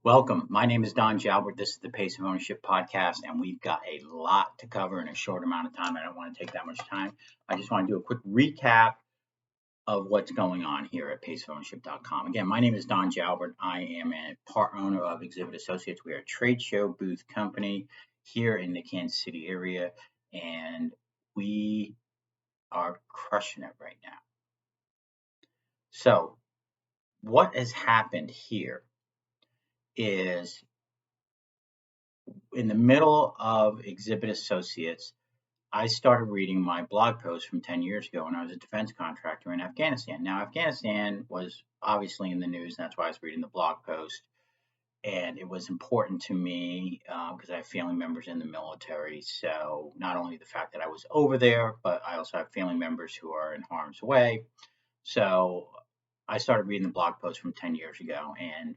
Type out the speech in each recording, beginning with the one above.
Welcome. My name is Don Jalbert. This is the Pace of Ownership podcast, and we've got a lot to cover in a short amount of time. I don't want to take that much time. I just want to do a quick recap of what's going on here at paceofownership.com. Again, my name is Don Jalbert. I am a part owner of Exhibit Associates. We are a trade show booth company here in the Kansas City area, and we are crushing it right now. So, what has happened here is in the middle of Exhibit Associates, I started reading my blog post from 10 years ago when I was a defense contractor in Afghanistan. Now, Afghanistan was obviously in the news, and that's why I was reading the blog post. And it was important to me because I have family members in the military. So, not only the fact that I was over there, but I also have family members who are in harm's way. So, I started reading the blog post from 10 years ago, and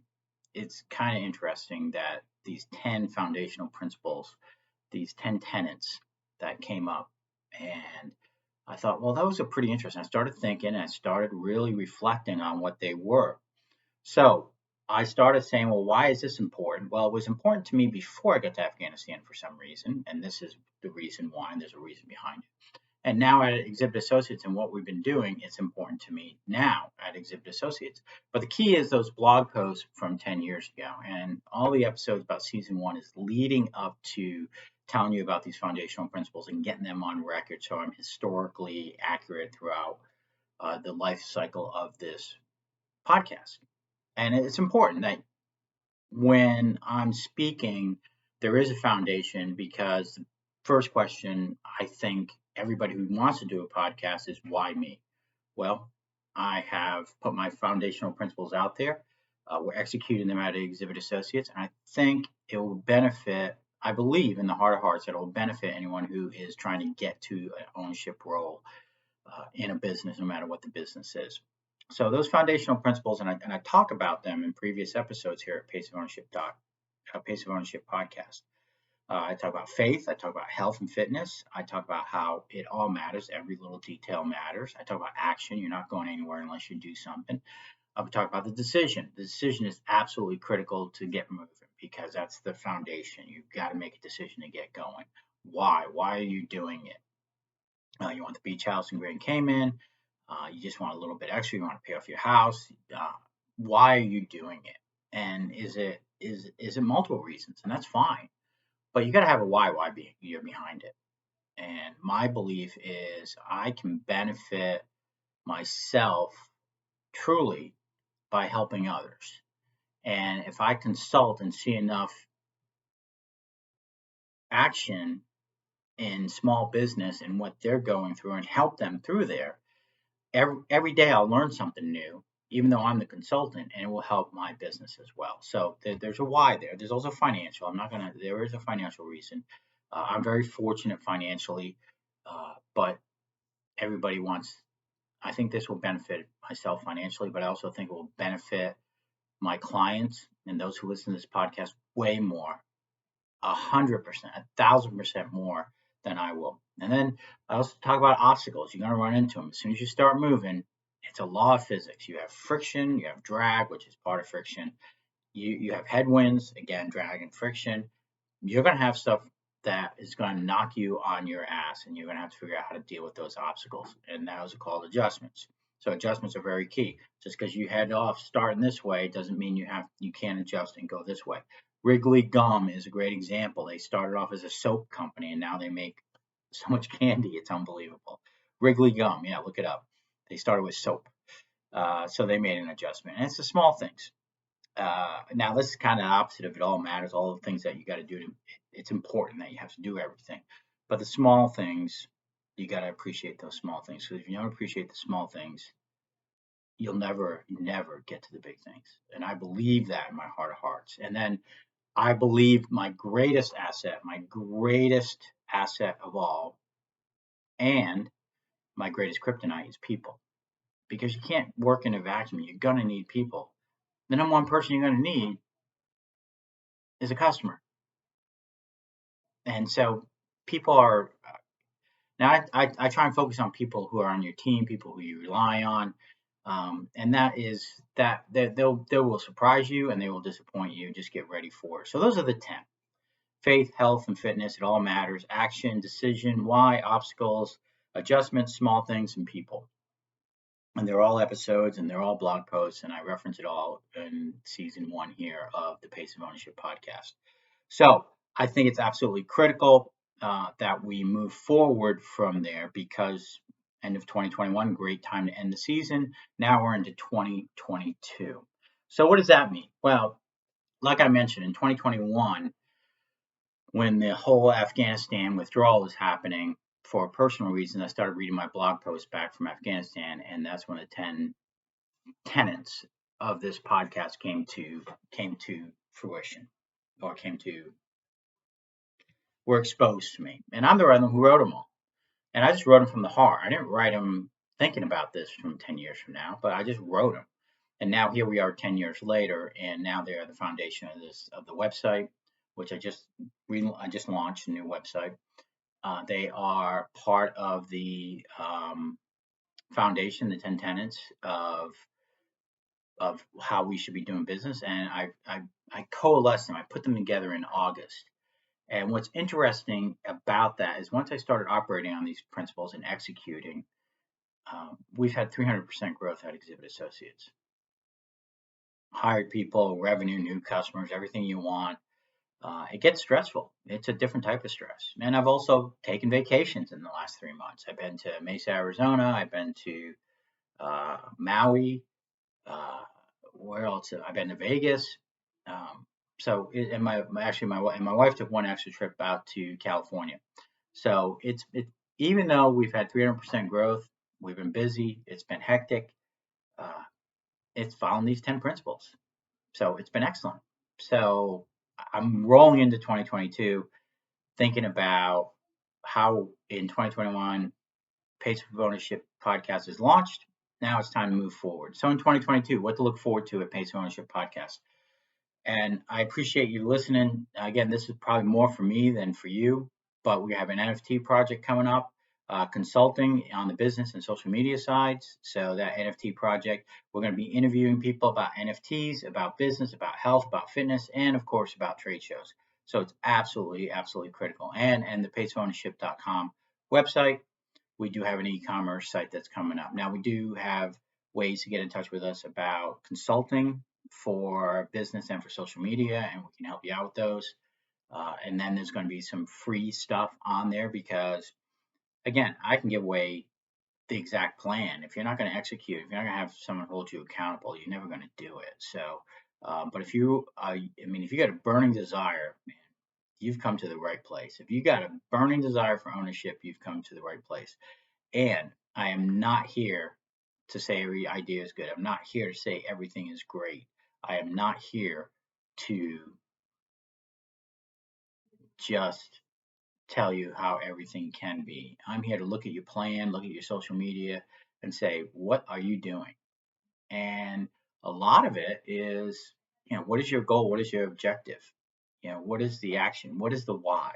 it's kind of interesting that these 10 foundational principles, these 10 tenets that came up, and I thought, well, those are pretty interesting. I started thinking and I started really reflecting on what they were. So I started saying, well, why is this important? Well, it was important to me before I got to Afghanistan for some reason, and this is the reason why, and there's a reason behind it. And now at Exhibit Associates and what we've been doing, it's important to me now at Exhibit Associates. But the key is those blog posts from 10 years ago. And all the episodes about season one is leading up to telling you about these foundational principles and getting them on record so I'm historically accurate throughout the life cycle of this podcast. And it's important that when I'm speaking, there is a foundation because the first question I think everybody who wants to do a podcast is why me? Well, I have put my foundational principles out there. We're executing them at Exhibit Associates, and I think it will benefit. I believe in the heart of hearts that it will benefit anyone who is trying to get to an ownership role in a business, no matter what the business is. So those foundational principles, and I talk about them in previous episodes here at Pace of Ownership podcast. I talk about faith. I talk about health and fitness. I talk about how it all matters. Every little detail matters. I talk about action. You're not going anywhere unless you do something. I talk about the decision. The decision is absolutely critical to get moving because that's the foundation. You've got to make a decision to get going. Why? Why are you doing it? You want the beach house in Grand Cayman. You just want a little bit extra. You want to pay off your house. Why are you doing it? And is it multiple reasons? And that's fine. But you got to have a why you're behind it. And my belief is I can benefit myself truly by helping others. And if I consult and see enough action in small business and what they're going through and help them through there, every day I'll learn something new, even though I'm the consultant, and it will help my business as well. So there's a why there. There's also financial. There is a financial reason. I'm very fortunate financially, but everybody wants, I think this will benefit myself financially, but I also think it will benefit my clients and those who listen to this podcast way more, 100%, 1,000% more than I will. And then I also talk about obstacles. You're going to run into them. As soon as you start moving, it's a law of physics. You have friction, you have drag, which is part of friction. You have headwinds, again, drag and friction. You're going to have stuff that is going to knock you on your ass, and you're going to have to figure out how to deal with those obstacles. And those are called adjustments. So adjustments are very key. Just because you head off starting this way doesn't mean you can't adjust and go this way. Wrigley Gum is a great example. They started off as a soap company, and now they make so much candy. It's unbelievable. Wrigley Gum, yeah, look it up. They started with soap. So they made an adjustment. And it's the small things. Now, this is kind of the opposite of it all matters. All the things that you got to do, it's important that you have to do everything. But the small things, you got to appreciate those small things. Because if you don't appreciate the small things, you'll never get to the big things. And I believe that in my heart of hearts. And then I believe my greatest asset of all, and my greatest kryptonite is people. Because you can't work in a vacuum. You're going to need people. The number one person you're going to need is a customer. And so people are, now I try and focus on people who are on your team, people who you rely on. And that is that they will surprise you and they will disappoint you. Just get ready for it. So those are the 10: faith, health, and fitness. It all matters. Action, decision, why, obstacles, adjustments, small things, and people. And they're all episodes and they're all blog posts, and I reference it all in season 1 here of the Pace of Ownership podcast. So I think it's absolutely critical that we move forward from there, because end of 2021, great time to end the season. Now we're into 2022. So what does that mean? Well, like I mentioned, in 2021, when the whole Afghanistan withdrawal was happening, for personal reasons, I started reading my blog posts back from Afghanistan, and that's when the 10 tenets of this podcast came to fruition, or were exposed to me. And I'm the one who wrote them all. And I just wrote them from the heart. I didn't write them thinking about this from 10 years from now, but I just wrote them. And now here we are 10 years later, and now they are the foundation of the website, which I just launched a new website. They are part of the foundation, the 10 tenets of how we should be doing business. And I coalesced them. I put them together in August. And what's interesting about that is once I started operating on these principles and executing, we've had 300% growth at Exhibit Associates. Hired people, revenue, new customers, everything you want. It gets stressful. It's a different type of stress. And I've also taken vacations in the last 3 months. I've been to Mesa, Arizona. I've been to Maui. Where else? I've been to Vegas. And my wife took one extra trip out to California. So even though we've had 300% growth, we've been busy. It's been hectic. Uh, it's following these 10 principles. So it's been excellent. So I'm rolling into 2022 thinking about how in 2021 Pace of Ownership podcast is launched. Now it's time to move forward. So in 2022, what to look forward to at Pace of Ownership podcast. And I appreciate you listening. Again, this is probably more for me than for you, but we have an NFT project coming up, consulting on the business and social media sides. So that NFT project, we're going to be interviewing people about NFTs, about business, about health, about fitness, and of course about trade shows. So it's absolutely, absolutely critical. And the paceofownership.com website, we do have an e-commerce site that's coming up. Now we do have ways to get in touch with us about consulting for business and for social media, and we can help you out with those. And then there's going to be some free stuff on there because, again, I can give away the exact plan. If you're not going to execute, if you're not going to have someone hold you accountable, you're never going to do it. So, but if you got a burning desire, man, you've come to the right place. If you got a burning desire for ownership, you've come to the right place. And I am not here to say every idea is good. I'm not here to say everything is great. I am not here to just tell you how everything can be. I'm here to look at your plan, look at your social media, and say, what are you doing? And a lot of it is, what is your goal? What is your objective? What is the action? What is the why?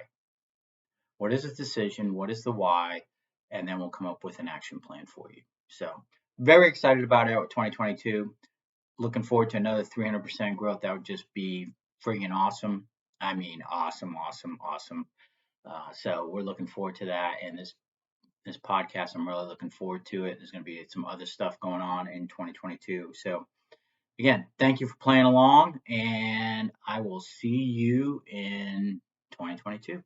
What is the decision? What is the why? And then we'll come up with an action plan for you. So very excited about it. 2022. Looking forward to another 300% growth. That would just be friggin' awesome. I mean, awesome, awesome, awesome. So we're looking forward to that. And this podcast, I'm really looking forward to it. There's going to be some other stuff going on in 2022. So again, thank you for playing along, and I will see you in 2022.